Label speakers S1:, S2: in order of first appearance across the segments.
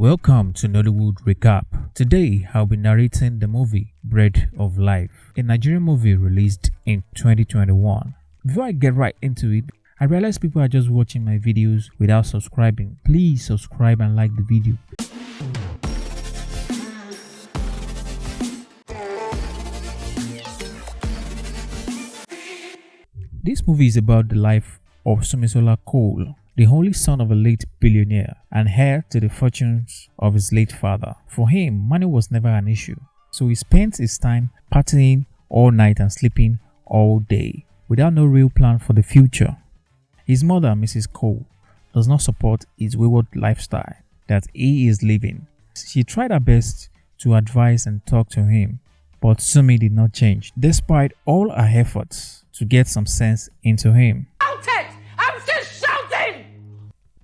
S1: Welcome to Nollywood Recap. Today, I'll be narrating the movie Bread of Life, a Nigerian movie released in 2021. Before I get right into it, I realize people are just watching my videos without subscribing. Please subscribe and like the video. This movie is about the life of sunmisola Cole, the only son of a late billionaire and heir to the fortunes of his late father. For him, money was never an issue, so he spent his time partying all night and sleeping all day, without no real plan for the future. His mother, Mrs. Cole, does not support his wayward lifestyle that he is living. She tried her best to advise and talk to him, but Sumi did not change, despite all her efforts to get some sense into him.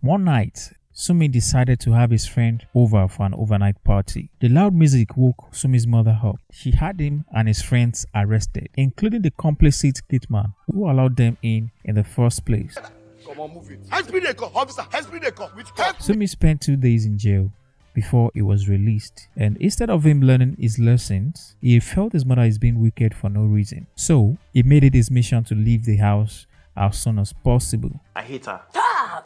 S1: One night, Sumi decided to have his friend over for an overnight party. The loud music woke Sumi's mother up. She had him and his friends arrested, including the complicit gateman who allowed them in the first place.
S2: Come on, move it. Officer,
S1: Sumi spent 2 days in jail before he was released, and instead of him learning his lessons, he felt his mother is being wicked for no reason. So, he made it his mission to leave the house as soon as possible.
S2: I hate her.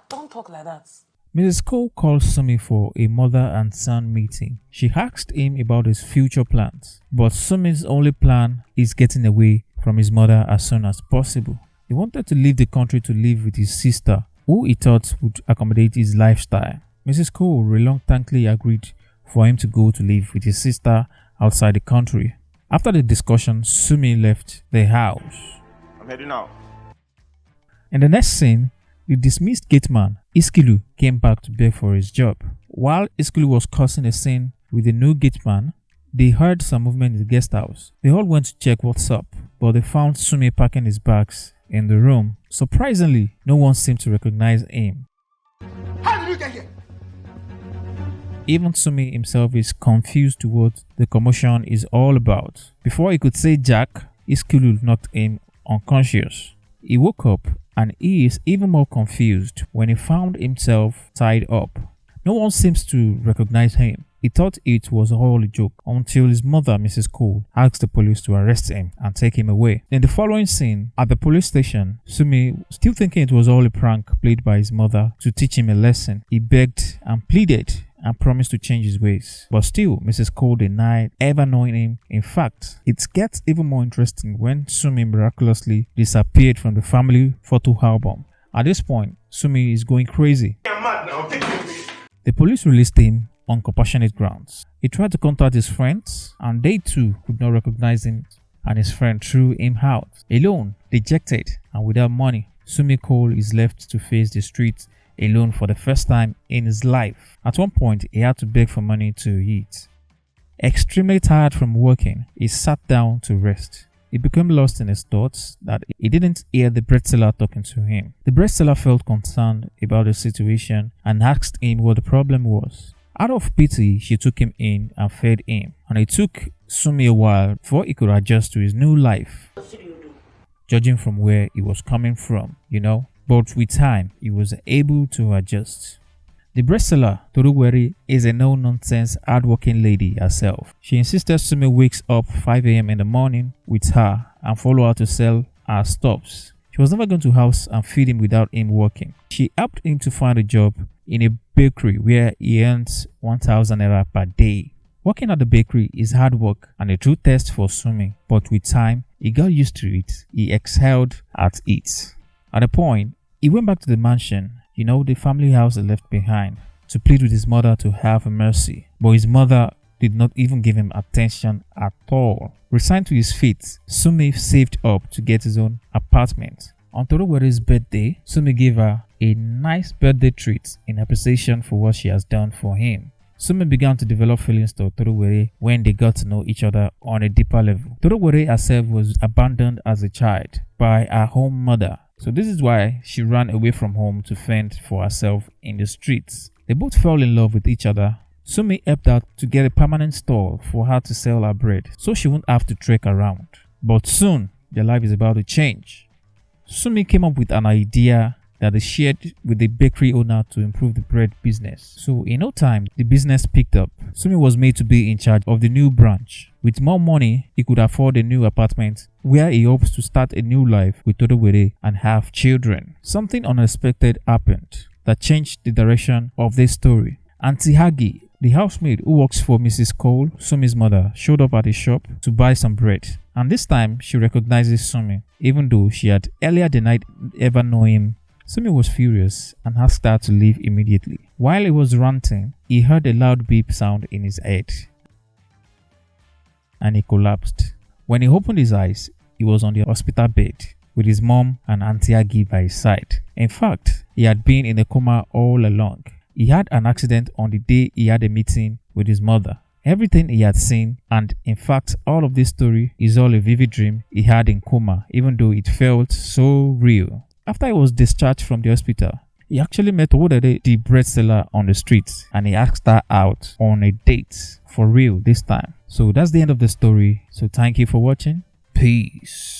S3: Don't talk like that.
S1: Mrs. Cole called Sumi for a mother and son meeting. She asked him about his future plans, but Sumi's only plan is getting away from his mother as soon as possible. He wanted to leave the country to live with his sister, who he thought would accommodate his lifestyle. Mrs. Cole reluctantly agreed for him to go to live with his sister outside the country. After the discussion, Sumi left the house.
S2: I'm heading out.
S1: In the next scene, the dismissed gateman, Iskilu, came back to beg for his job. While Iskilu was causing a scene with the new gateman, they heard some movement in the guest house. They all went to check what's up, but they found Sumi packing his bags in the room. Surprisingly, no one seemed to recognize him.
S2: How did you get here?
S1: Even Sumi himself is confused to what the commotion is all about. Before he could say Jack, Iskilu knocked him unconscious. He woke up and he is even more confused when he found himself tied up. No one seems to recognize him. He thought it was all a joke until his mother, Mrs. Cole, asked the police to arrest him and take him away. In the following scene, at the police station, Sumi, still thinking it was all a prank played by his mother to teach him a lesson, he begged and pleaded and promised to change his ways. But still, Mrs. Cole denied ever knowing him. In fact, it gets even more interesting when Sumi miraculously disappeared from the family photo album. At this point, Sumi is going crazy.
S2: I'm mad now.
S1: The police released him on compassionate grounds. He tried to contact his friends, and they too could not recognize him, and his friend threw him out. Alone, dejected, and without money, Sumi Cole is left to face the streets alone for the first time in his life. At one point, he had to beg for money to eat. Extremely tired from working, he sat down to rest. He became lost in his thoughts that he didn't hear the breadseller talking to him. The breadseller felt concerned about the situation and asked him what the problem was. Out of pity, she took him in and fed him, and it took Sumi a while before he could adjust to his new life, judging from where he was coming from, But with time, he was able to adjust. The breadseller, Toruweri, is a no-nonsense, hard-working lady herself. She insisted Sumi wakes up 5 a.m. in the morning with her and follow her to sell her stuffs. She was never going to house and feed him without him working. She helped him to find a job in a bakery where he earns 1,000 naira per day. Working at the bakery is hard work and a true test for Sumi, but with time, he got used to it. He excelled at it. At a point, he went back to the mansion, the family house he left behind, to plead with his mother to have mercy. But his mother did not even give him attention at all. Resigned to his fate, Sumi saved up to get his own apartment. On Toruweri's birthday, Sumi gave her a nice birthday treat in appreciation for what she has done for him. Sumi began to develop feelings to Toruweri when they got to know each other on a deeper level. Toruweri herself was abandoned as a child by her home mother, so this is why she ran away from home to fend for herself in the streets. They both fell in love with each other. Sumi helped out to get a permanent stall for her to sell her bread, so she won't have to trek around. But soon, their life is about to change. Sumi came up with an idea that they shared with the bakery owner to improve the bread business. So in no time, the business picked up. Sumi was made to be in charge of the new branch. With more money, he could afford a new apartment where he hopes to start a new life with Todowere and have children. Something unexpected happened that changed the direction of this story. Auntie Hagi, the housemaid who works for Mrs. Cole, Sumi's mother, showed up at the shop to buy some bread. And this time, she recognizes Sumi, even though she had earlier denied ever knowing him. Sumi was furious and asked her to leave immediately. While he was ranting, he heard a loud beep sound in his head, and he collapsed. When he opened his eyes, he was on the hospital bed with his mom and Auntie Aggie by his side. In fact, he had been in a coma all along. He had an accident on the day he had a meeting with his mother. Everything he had seen, and in fact all of this story, is all a vivid dream he had in coma, even though it felt so real. After he was discharged from the hospital, he actually met Wodede, the breadseller, on the streets, and he asked her out on a date, for real this time. So that's the end of the story. So thank you for watching. Peace.